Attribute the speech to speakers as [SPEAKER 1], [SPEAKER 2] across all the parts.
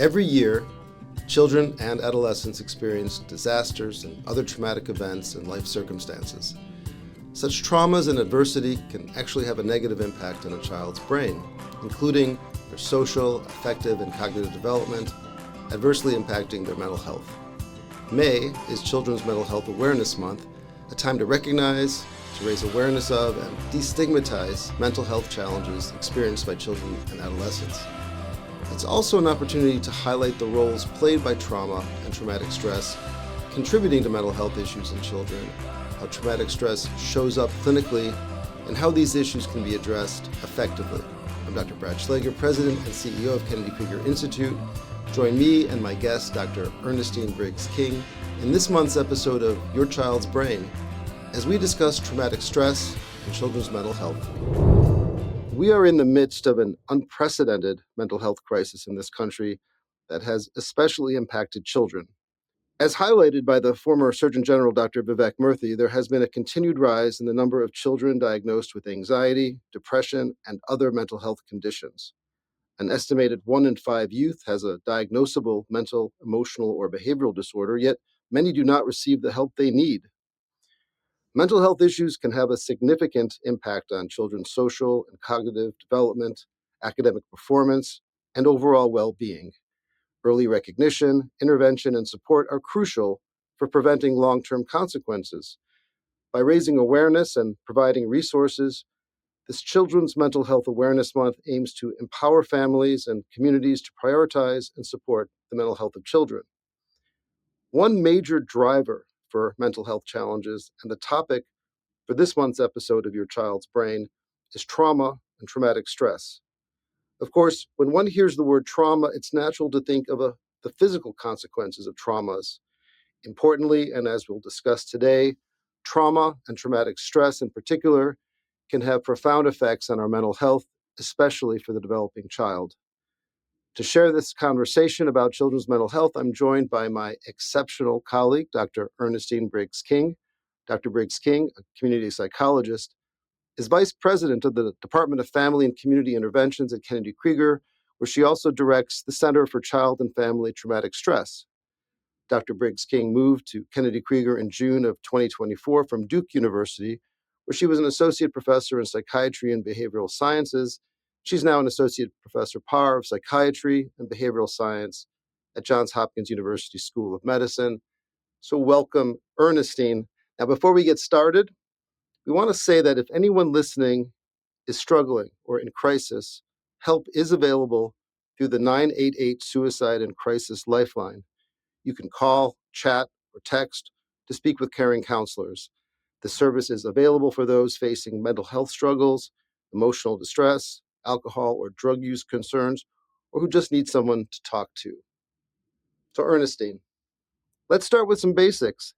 [SPEAKER 1] Every year, children and adolescents experience disasters and other traumatic events and life circumstances. Such traumas and adversity can actually have a negative impact on a child's brain, including their social, affective, and cognitive development, adversely impacting their mental health. May is Children's Mental Health Awareness Month, a time to recognize, to raise awareness of, and destigmatize mental health challenges experienced by children and adolescents. It's also an opportunity to highlight the roles played by trauma and traumatic stress, contributing to mental health issues in children, how traumatic stress shows up clinically, and how these issues can be addressed effectively. I'm Dr. Brad Schlaggar, President and CEO of Kennedy Krieger Institute. Join me and my guest, Dr. Ernestine Briggs-King, in this month's episode of Your Child's Brain, as we discuss traumatic stress and children's mental health. We are in the midst of an unprecedented mental health crisis in this country that has especially impacted children. As highlighted by the former Surgeon General, Dr. Vivek Murthy, there has been a continued rise in the number of children diagnosed with anxiety, depression, and other mental health conditions. An estimated 1 in 5 youth has a diagnosable mental, emotional, or behavioral disorder, yet many do not receive the help they need. Mental health issues can have a significant impact on children's social and cognitive development, academic performance, and overall well-being. Early recognition, intervention, and support are crucial for preventing long-term consequences. By raising awareness and providing resources, this Children's Mental Health Awareness Month aims to empower families and communities to prioritize and support the mental health of children. One major driver for mental health challenges, and the topic for this month's episode of Your Child's Brain, is trauma and traumatic stress. Of course, when one hears the word trauma, it's natural to think of the physical consequences of traumas. Importantly, and as we'll discuss today, trauma and traumatic stress in particular can have profound effects on our mental health, especially for the developing child. To share this conversation about children's mental health, I'm joined by my exceptional colleague, Dr. Ernestine Briggs-King. Dr. Briggs-King, a community psychologist, is vice president of the Department of Family and Community Interventions at Kennedy Krieger, where she also directs the Center for Child and Family Traumatic Stress. Dr. Briggs-King moved to Kennedy Krieger in June of 2024 from Duke University, where she was an associate professor in psychiatry and behavioral sciences. She's now an associate professor par of psychiatry and behavioral science at Johns Hopkins University School of Medicine. So welcome, Ernestine. Now, before we get started, we want to say that if anyone listening is struggling or in crisis, help is available through the 988 Suicide and Crisis Lifeline. You can call, chat, or text to speak with caring counselors. The service is available for those facing mental health struggles, emotional distress, alcohol or drug use concerns, or who just need someone to talk to. So, Ernestine, let's start with some basics.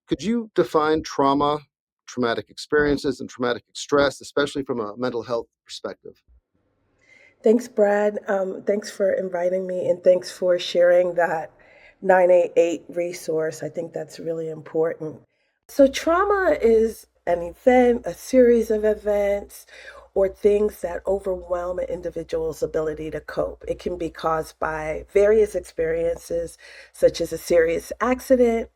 [SPEAKER 1] Could you define trauma, traumatic experiences, and traumatic stress, especially from a mental health perspective?
[SPEAKER 2] Thanks, Brad. Thanks for inviting me, and thanks for sharing that 988 resource. I think that's really important. So, trauma is an event, a series of events, or things that overwhelm an individual's ability to cope. It can be caused by various experiences, such as a serious accident,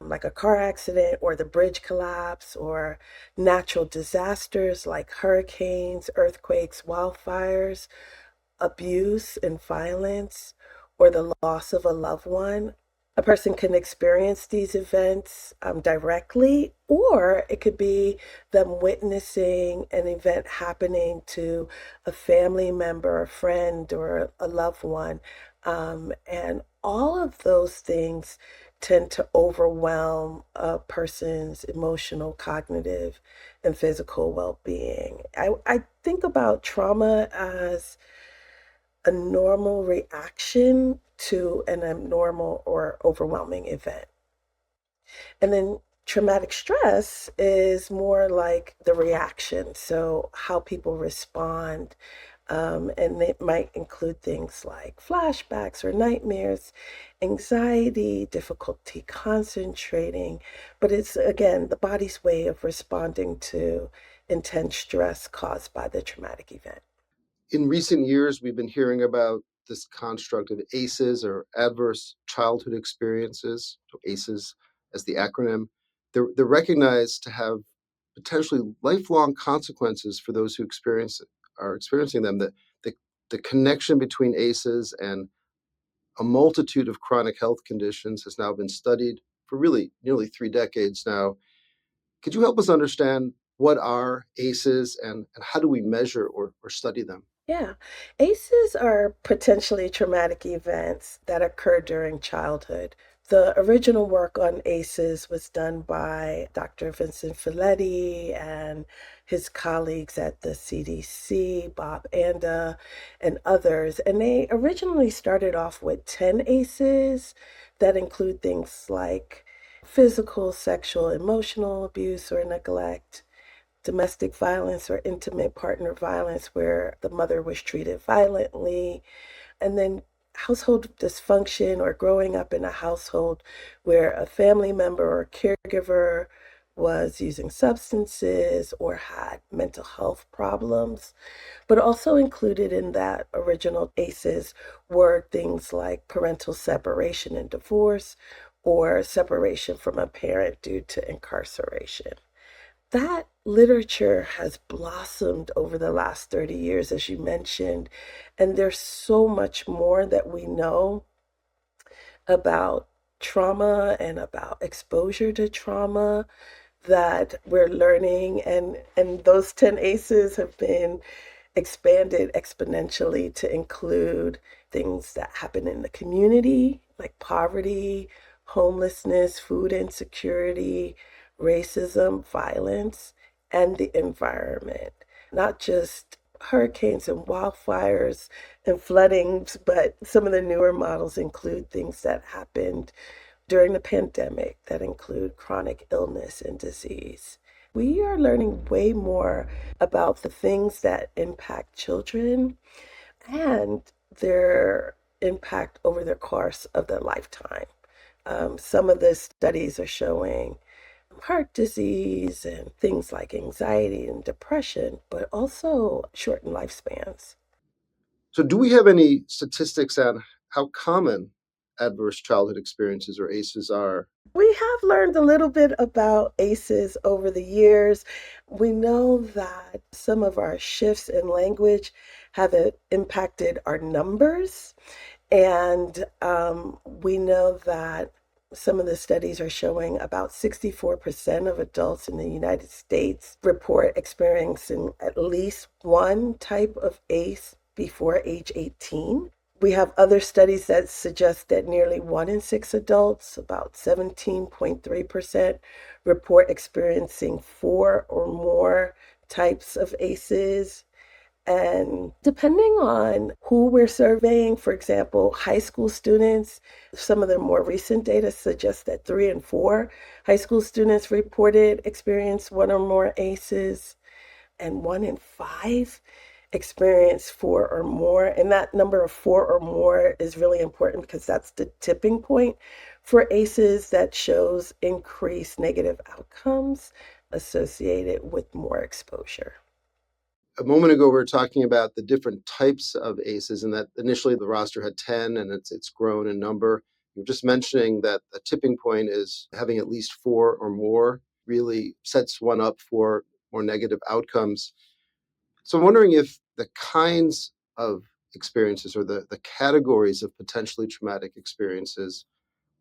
[SPEAKER 2] like a car accident or the bridge collapse, or natural disasters like hurricanes, earthquakes, wildfires, abuse and violence, or the loss of a loved one. A person can experience these events directly, or it could be them witnessing an event happening to a family member, a friend, or a loved one. And all of those things tend to overwhelm a person's emotional, cognitive, and physical well-being. I think about trauma as a normal reaction to an abnormal or overwhelming event. And then traumatic stress is more like the reaction, so how people respond. And it might include things like flashbacks or nightmares, anxiety, difficulty concentrating. But it's, again, the body's way of responding to intense stress caused by the traumatic event.
[SPEAKER 1] In recent years, we've been hearing about this construct of ACEs, or adverse childhood experiences, so ACEs as the acronym. They're recognized to have potentially lifelong consequences for those who are experiencing them. The connection between ACEs and a multitude of chronic health conditions has now been studied for really nearly 3 decades now. Could you help us understand what are ACEs, and how do we measure or study them?
[SPEAKER 2] Yeah. ACEs are potentially traumatic events that occur during childhood. The original work on ACEs was done by Dr. Vincent Felitti and his colleagues at the CDC, Bob Anda, and others. And they originally started off with 10 ACEs that include things like physical, sexual, emotional abuse or neglect, domestic violence or intimate partner violence where the mother was treated violently, and then household dysfunction or growing up in a household where a family member or caregiver was using substances or had mental health problems. But also included in that original ACEs were things like parental separation and divorce or separation from a parent due to incarceration. That literature has blossomed over the last 30 years, as you mentioned, and there's so much more that we know about trauma and about exposure to trauma that we're learning, and those 10 ACEs have been expanded exponentially to include things that happen in the community, like poverty, homelessness, food insecurity, racism, violence, and the environment. Not just hurricanes and wildfires and floodings, but some of the newer models include things that happened during the pandemic that include chronic illness and disease. We are learning way more about the things that impact children and their impact over the course of their lifetime. Some of the studies are showing heart disease and things like anxiety and depression, but also shortened lifespans.
[SPEAKER 1] So, do we have any statistics on how common adverse childhood experiences, or ACEs, are?
[SPEAKER 2] We have learned a little bit about ACEs over the years. We know that some of our shifts in language have impacted our numbers. And we know that some of the studies are showing about 64% of adults in the United States report experiencing at least one type of ACE before age 18. We have other studies that suggest that nearly 1 in 6 adults, about 17.3%, report experiencing 4 or more types of ACEs. And depending on who we're surveying, for example, high school students, some of the more recent data suggests that 3 in 4 high school students reported experience 1 or more ACEs, and 1 in 5 experience 4 or more. And that number of 4 or more is really important because that's the tipping point for ACEs that shows increased negative outcomes associated with more exposure.
[SPEAKER 1] A moment ago, we were talking about the different types of ACEs, and that initially the roster had 10, and it's grown in number. You're just mentioning that the tipping point is having at least 4 or more really sets one up for more negative outcomes. So I'm wondering if the kinds of experiences, or the categories of potentially traumatic experiences,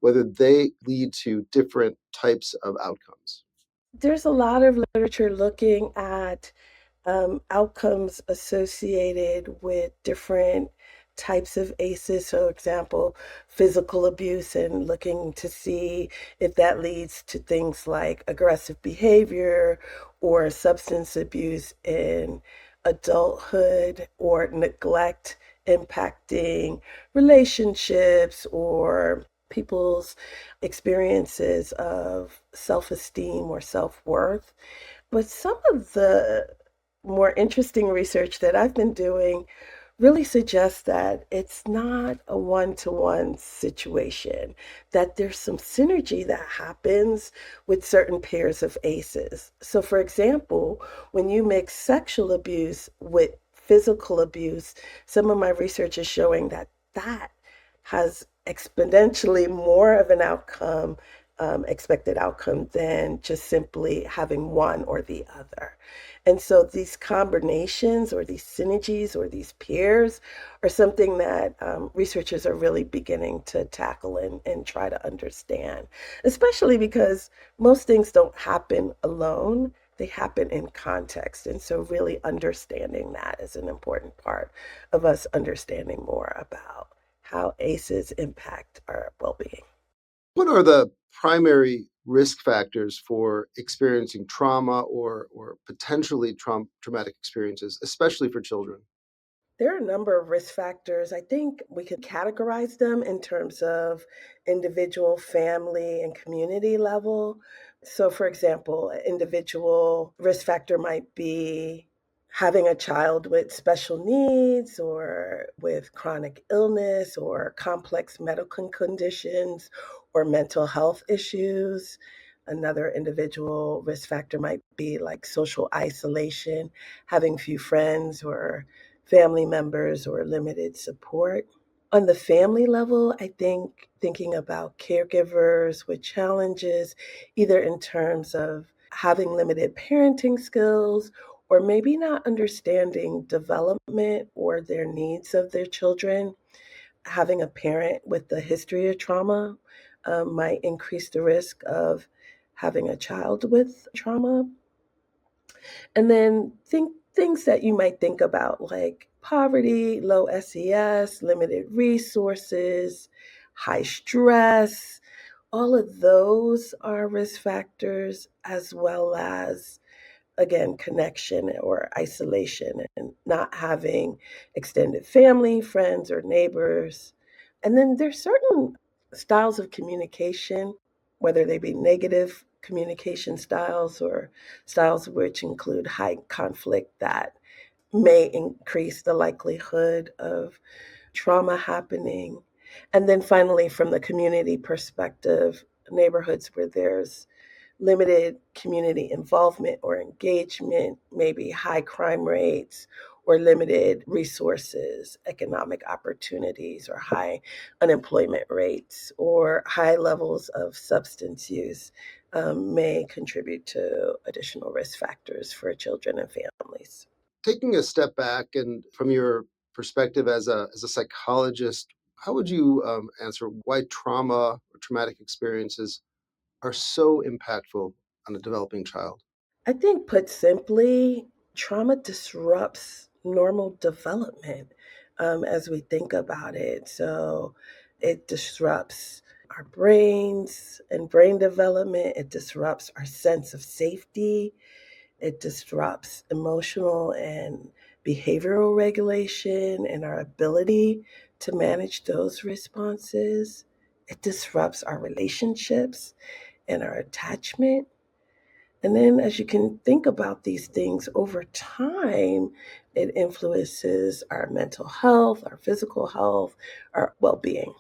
[SPEAKER 1] whether they lead to different types of outcomes.
[SPEAKER 2] There's a lot of literature looking at outcomes associated with different types of ACEs. So, example, physical abuse, and looking to see if that leads to things like aggressive behavior or substance abuse in adulthood, or neglect impacting relationships or people's experiences of self esteem or self worth. But some of the more interesting research that I've been doing really suggests that it's not a one-to-one situation, that there's some synergy that happens with certain pairs of ACEs. So, for example, when you mix sexual abuse with physical abuse, some of my research is showing that that has exponentially more of an outcome, expected outcome, than just simply having one or the other. And so these combinations or these synergies or these pairs are something that researchers are really beginning to tackle and try to understand, especially because most things don't happen alone. They happen in context. And so, really understanding that is an important part of us understanding more about how ACEs impact our well being.
[SPEAKER 1] What are the primary risk factors for experiencing trauma or potentially traumatic experiences, especially for children?
[SPEAKER 2] There are a number of risk factors. I think we could categorize them in terms of individual, family, and community level. So, for example, an individual risk factor might be having a child with special needs or with chronic illness or complex medical conditions or mental health issues. Another individual risk factor might be like social isolation, having few friends or family members or limited support. On the family level, I think thinking about caregivers with challenges, either in terms of having limited parenting skills or maybe not understanding development or their needs of their children, having a parent with a history of trauma might increase the risk of having a child with trauma. And then things that you might think about like poverty, low SES, limited resources, high stress, all of those are risk factors, as well as again, connection or isolation and not having extended family, friends, or neighbors. And then there's certain styles of communication, whether they be negative communication styles or styles which include high conflict, that may increase the likelihood of trauma happening. And then finally, from the community perspective, neighborhoods where there's limited community involvement or engagement, maybe high crime rates or limited resources, economic opportunities, or high unemployment rates, or high levels of substance use may contribute to additional risk factors for children and families.
[SPEAKER 1] Taking a step back and from your perspective as a psychologist, how would you answer why trauma or traumatic experiences are so impactful on a developing child?
[SPEAKER 2] I think, put simply, trauma disrupts normal development as we think about it. So it disrupts our brains and brain development, it disrupts our sense of safety, it disrupts emotional and behavioral regulation and our ability to manage those responses. It disrupts our relationships and our attachment. And then, as you can think about these things over time, it influences our mental health, our physical health, our well being.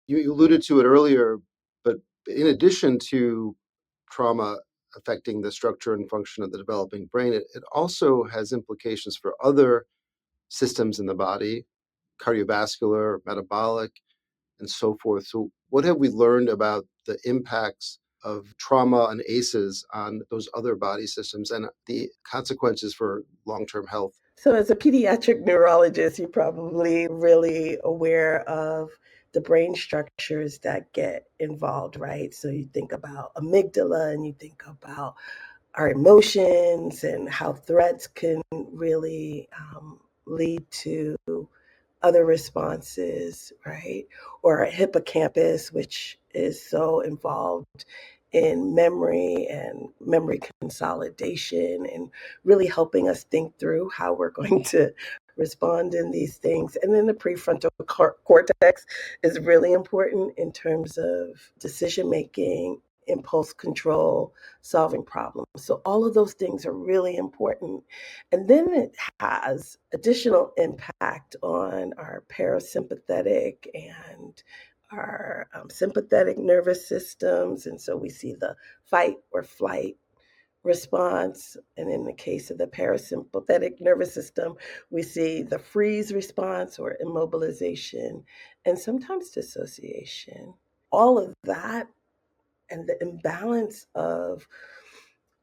[SPEAKER 1] You alluded to it earlier, but in addition to trauma affecting the structure and function of the developing brain, it also has implications for other systems in the body, cardiovascular, metabolic, and so forth. So, what have we learned about the impacts of trauma and ACEs on those other body systems and the consequences for long term health?
[SPEAKER 2] So, as a pediatric neurologist, you're probably really aware of the brain structures that get involved, right? So, you think about amygdala and you think about our emotions and how threats can really lead to other responses, right? Or our hippocampus, which is so involved in memory and memory consolidation and really helping us think through how we're going to respond in these things. And then the prefrontal cortex is really important in terms of decision making, impulse control, solving problems. So all of those things are really important. And then it has additional impact on our parasympathetic and our sympathetic nervous systems. And so we see the fight or flight response. And in the case of the parasympathetic nervous system, we see the freeze response or immobilization and sometimes dissociation. All of that and the imbalance of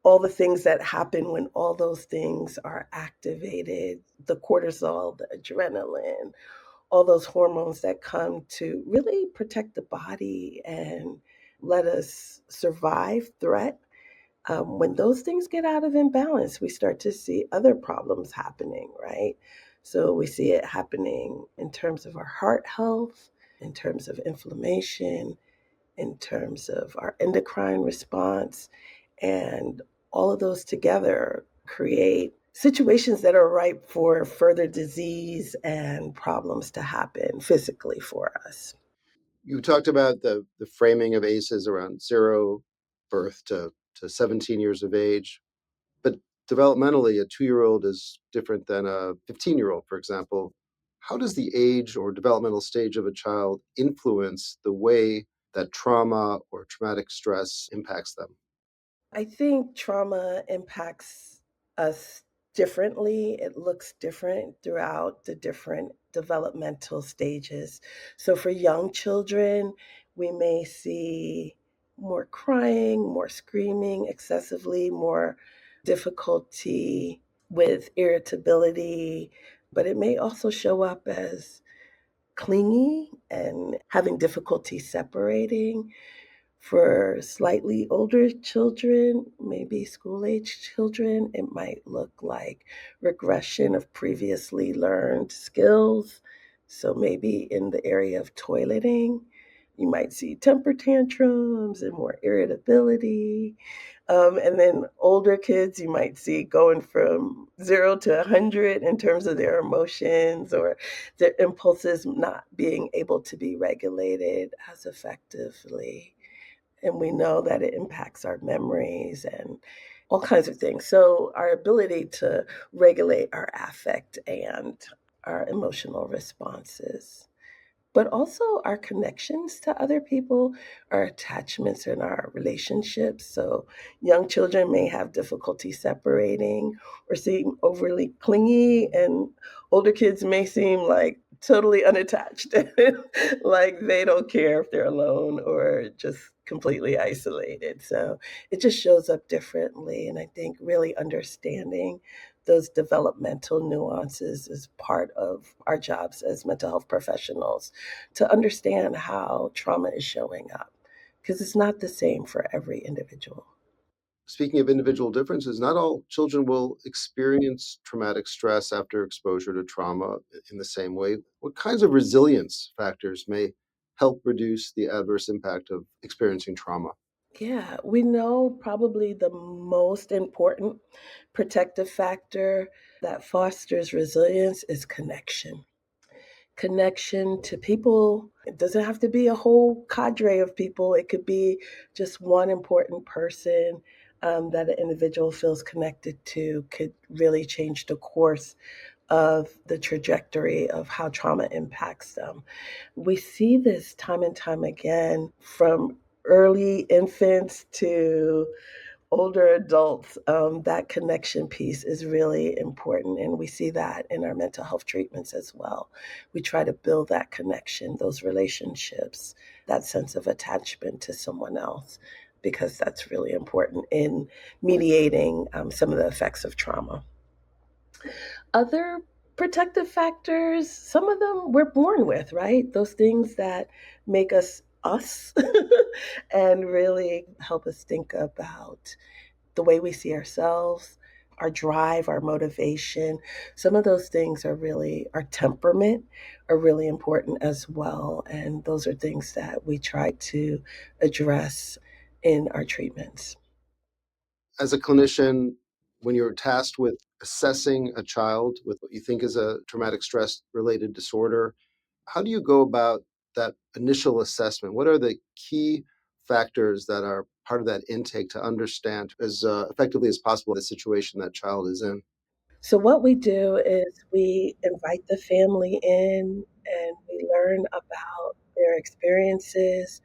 [SPEAKER 2] all the things that happen when all those things are activated, the cortisol, the adrenaline, all those hormones that come to really protect the body and let us survive threat. When those things get out of imbalance, we start to see other problems happening, right? So we see it happening in terms of our heart health, in terms of inflammation, in terms of our endocrine response, and all of those together create situations that are ripe for further disease and problems to happen physically for us.
[SPEAKER 1] You talked about the framing of ACEs around zero birth to 17 years of age, but developmentally, a 2-year old is different than a 15-year old, for example. How does the age or developmental stage of a child influence the way that trauma or traumatic stress impacts them?
[SPEAKER 2] I think trauma impacts us differently. It looks different throughout the different developmental stages. So for young children, we may see more crying, more screaming excessively, more difficulty with irritability, but it may also show up as clingy and having difficulty separating. For slightly older children, maybe school age children, it might look like regression of previously learned skills. So maybe in the area of toileting, you might see temper tantrums and more irritability. And then older kids, you might see going from 0 to 100 in terms of their emotions or their impulses not being able to be regulated as effectively. And we know that it impacts our memories and all kinds of things. So, our ability to regulate our affect and our emotional responses, but also our connections to other people, our attachments and our relationships. So, young children may have difficulty separating or seem overly clingy, and older kids may seem like totally unattached, like they don't care if they're alone or just completely isolated. So, it just shows up differently. And I think really understanding those developmental nuances is part of our jobs as mental health professionals to understand how trauma is showing up because it's not the same for every individual.
[SPEAKER 1] Speaking of individual differences, not all children will experience traumatic stress after exposure to trauma in the same way. What kinds of resilience factors may help reduce the adverse impact of experiencing trauma?
[SPEAKER 2] Yeah, we know probably the most important protective factor that fosters resilience is connection. Connection to people. It doesn't have to be a whole cadre of people, it could be just one important person that an individual feels connected to, could really change the course of the trajectory of how trauma impacts them. We see this time and time again from early infants to older adults. That connection piece is really important. And we see that in our mental health treatments as well. We try to build that connection, those relationships, that sense of attachment to someone else, because that's really important in mediating some of the effects of trauma. Other protective factors, some of them we're born with, right? Those things that make us us and really help us think about the way we see ourselves, our drive, our motivation. Some of those things are really, our temperament are really important as well. And those are things that we try to address in our treatments.
[SPEAKER 1] As a clinician, when you're tasked with assessing a child with what you think is a traumatic stress related disorder, how do you go about that initial assessment? What are the key factors that are part of that intake to understand as effectively as possible the situation that child is in?
[SPEAKER 2] So, what we do is we invite the family in and we learn about their experiences.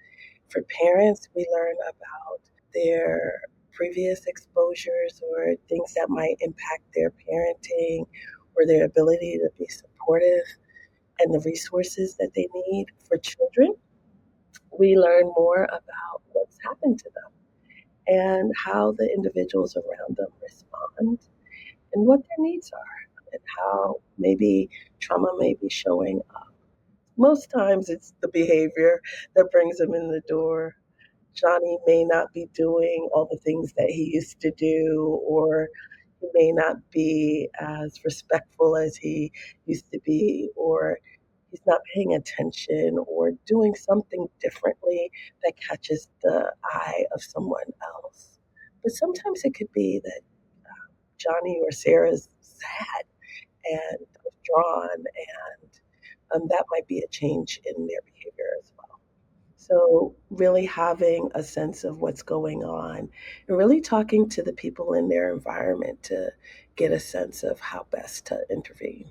[SPEAKER 2] For parents, we learn about their previous exposures or things that might impact their parenting or their ability to be supportive and the resources that they need for children, we learn more about what's happened to them and how the individuals around them respond and what their needs are and how maybe trauma may be showing up. Most times it's the behavior that brings them in the door. Johnny may not be doing all the things that he used to do, or he may not be as respectful as he used to be, or he's not paying attention or doing something differently that catches the eye of someone else. But sometimes it could be that Johnny or Sarah's sad and withdrawn, and that might be a change in their behavior as well. So, really having a sense of what's going on and really talking to the people in their environment to get a sense of how best to intervene.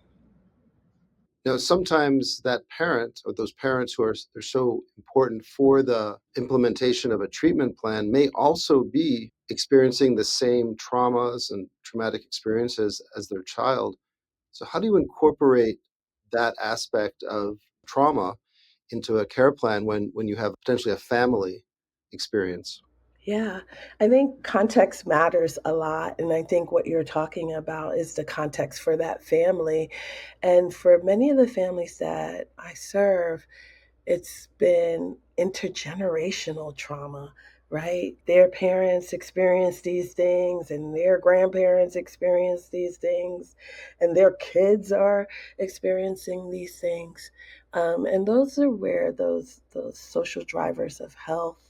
[SPEAKER 1] Sometimes that parent or those parents who are they're so important for the implementation of a treatment plan may also be experiencing the same traumas and traumatic experiences as their child. So how do you incorporate that aspect of trauma into a care plan when you have potentially a family experience?
[SPEAKER 2] Yeah, I think context matters a lot. And I think what you're talking about is the context for that family. And for many of the families that I serve, it's been intergenerational trauma, right? Their parents experienced these things, and their grandparents experienced these things, and their kids are experiencing these things. And those are where those social drivers of health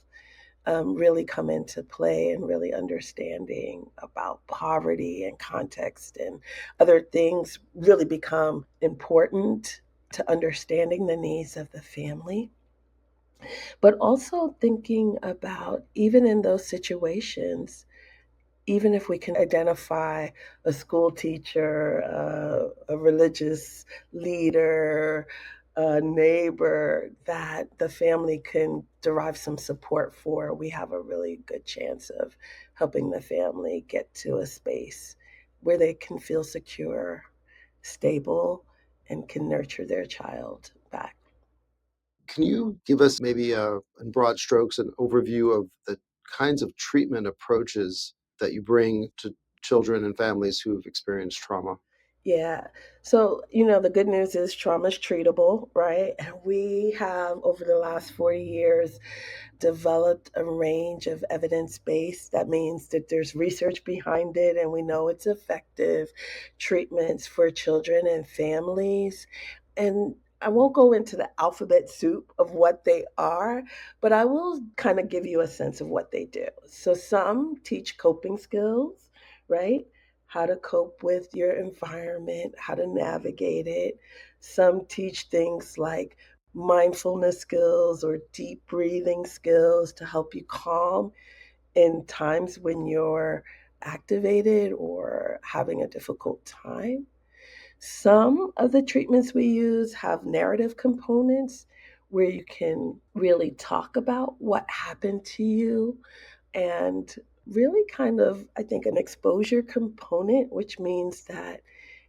[SPEAKER 2] really come into play, and really understanding about poverty and context and other things really become important to understanding the needs of the family, but also thinking about even in those situations, even if we can identify a school teacher, a religious leader, a neighbor that the family can derive some support for, we have a really good chance of helping the family get to a space where they can feel secure, stable, and can nurture their child back.
[SPEAKER 1] Can you give us maybe in broad strokes an overview of the kinds of treatment approaches that you bring to children and families who've experienced trauma?
[SPEAKER 2] Yeah. So, the good news is trauma is treatable, right? And we have, over the last 40 years, developed a range of evidence base. That means that there's research behind it and we know it's effective treatments for children and families. And I won't go into the alphabet soup of what they are, but I will kind of give you a sense of what they do. So some teach coping skills, right? How to cope with your environment, how to navigate it. Some teach things like mindfulness skills or deep breathing skills to help you calm in times when you're activated or having a difficult time. Some of the treatments we use have narrative components where you can really talk about what happened to you, and really kind of, I think, an exposure component, which means that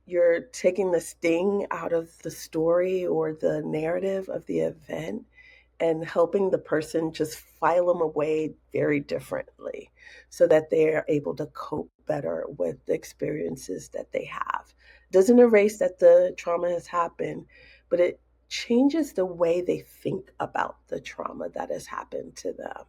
[SPEAKER 2] you're taking the sting out of the story or the narrative of the event and helping the person just file them away very differently so that they're able to cope better with the experiences that they have. Doesn't erase that the trauma has happened, but it changes the way they think about the trauma that has happened to them.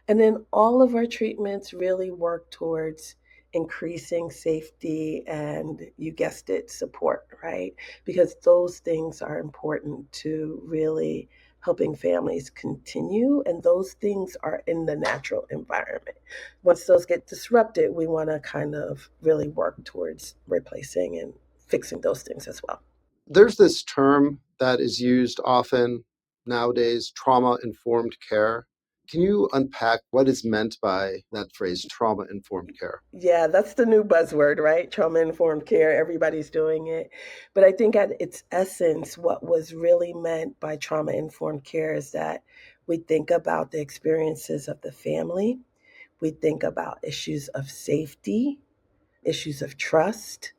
[SPEAKER 2] And then all of our treatments really work towards increasing safety and, you guessed it, support, right? Because those things are important to really helping families continue. And those things are in the natural environment. Once those get disrupted, we want to kind of really work towards replacing and fixing those things as well.
[SPEAKER 1] There's this term that is used often nowadays, trauma informed care. Can you unpack what is meant by that phrase, trauma informed care?
[SPEAKER 2] Yeah, that's the new buzzword, right? Trauma informed care. Everybody's doing it. But I think at its essence, what was really meant by trauma informed care is that we think about the experiences of the family. We think about issues of safety, issues of trust.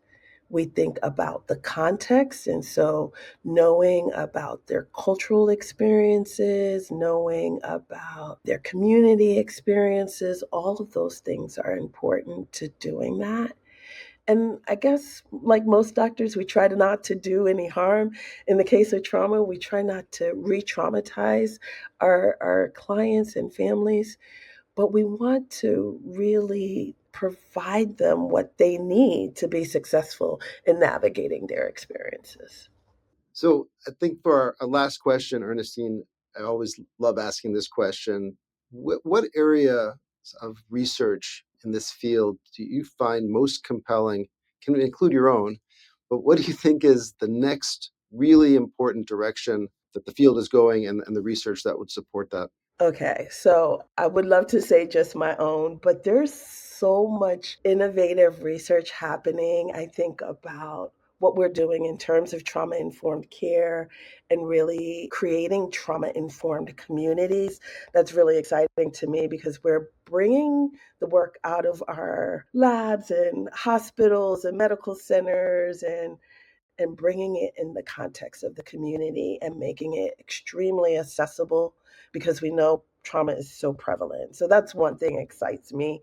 [SPEAKER 2] We think about the context. And so, knowing about their cultural experiences, knowing about their community experiences, all of those things are important to doing that. And I guess, like most doctors, we try to not to do any harm. In the case of trauma, we try not to re traumatize our clients and families, but we want to really provide them what they need to be successful in navigating their experiences.
[SPEAKER 1] So I think for our last question, Ernestine, I always love asking this question. What area of research in this field do you find most compelling? Can include your own, but what do you think is the next really important direction that the field is going and the research that would support that?
[SPEAKER 2] Okay, so I would love to say just my own, but there's so much innovative research happening. I think about what we're doing in terms of trauma informed care and really creating trauma informed communities. That's really exciting to me because we're bringing the work out of our labs and hospitals and medical centers and bringing it in the context of the community and making it extremely accessible because we know trauma is so prevalent. So that's one thing that excites me.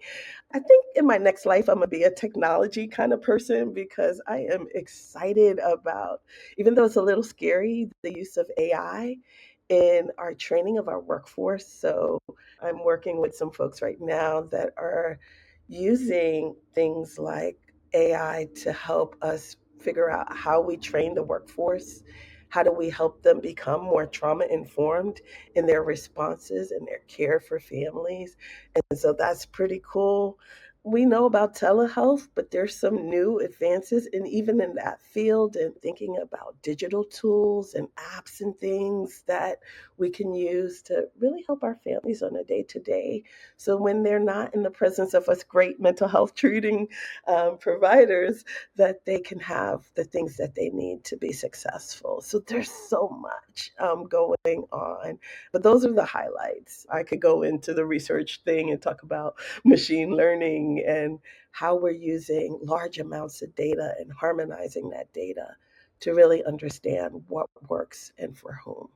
[SPEAKER 2] I think in my next life, I'm going to be a technology kind of person because I am excited about, even though it's a little scary, the use of AI in our training of our workforce. So I'm working with some folks right now that are using things like AI to help us figure out how we train the workforce. How do we help them become more trauma informed in their responses and their care for families? And so that's pretty cool. We know about telehealth, but there's some new advances, and even in that field, and thinking about digital tools and apps and things that we can use to really help our families on a day to day. So when they're not in the presence of us great mental health treating providers, that they can have the things that they need to be successful. So there's so much going on, but those are the highlights. I could go into the research thing and talk about machine learning and how we're using large amounts of data and harmonizing that data to really understand what works and for whom.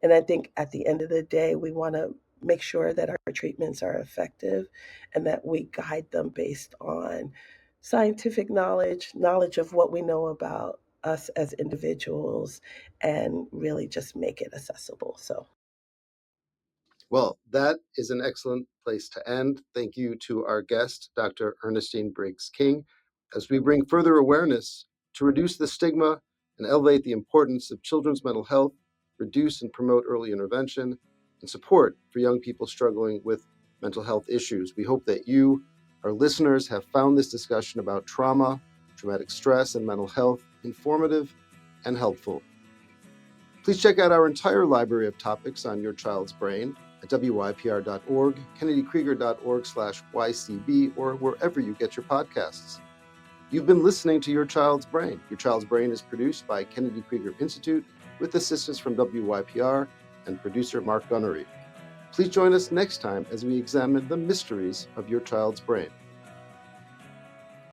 [SPEAKER 2] And I think at the end of the day, we want to make sure that our treatments are effective and that we guide them based on scientific knowledge, knowledge of what we know about us as individuals, and really just make it accessible. So
[SPEAKER 1] Well, that is an excellent place to end. Thank you to our guest, Dr. Ernestine Briggs-King, as we bring further awareness to reduce the stigma and elevate the importance of children's mental health, reduce and promote early intervention, and support for young people struggling with mental health issues. We hope that you, our listeners, have found this discussion about trauma, traumatic stress, and mental health informative and helpful. Please check out our entire library of topics on your child's brain at wypr.org, kennedykrieger.org/YCB, or wherever you get your podcasts. You've been listening to Your Child's Brain. Your Child's Brain is produced by Kennedy Krieger Institute with assistance from WYPR and producer Mark Gunnery. Please join us next time as we examine the mysteries of your child's brain.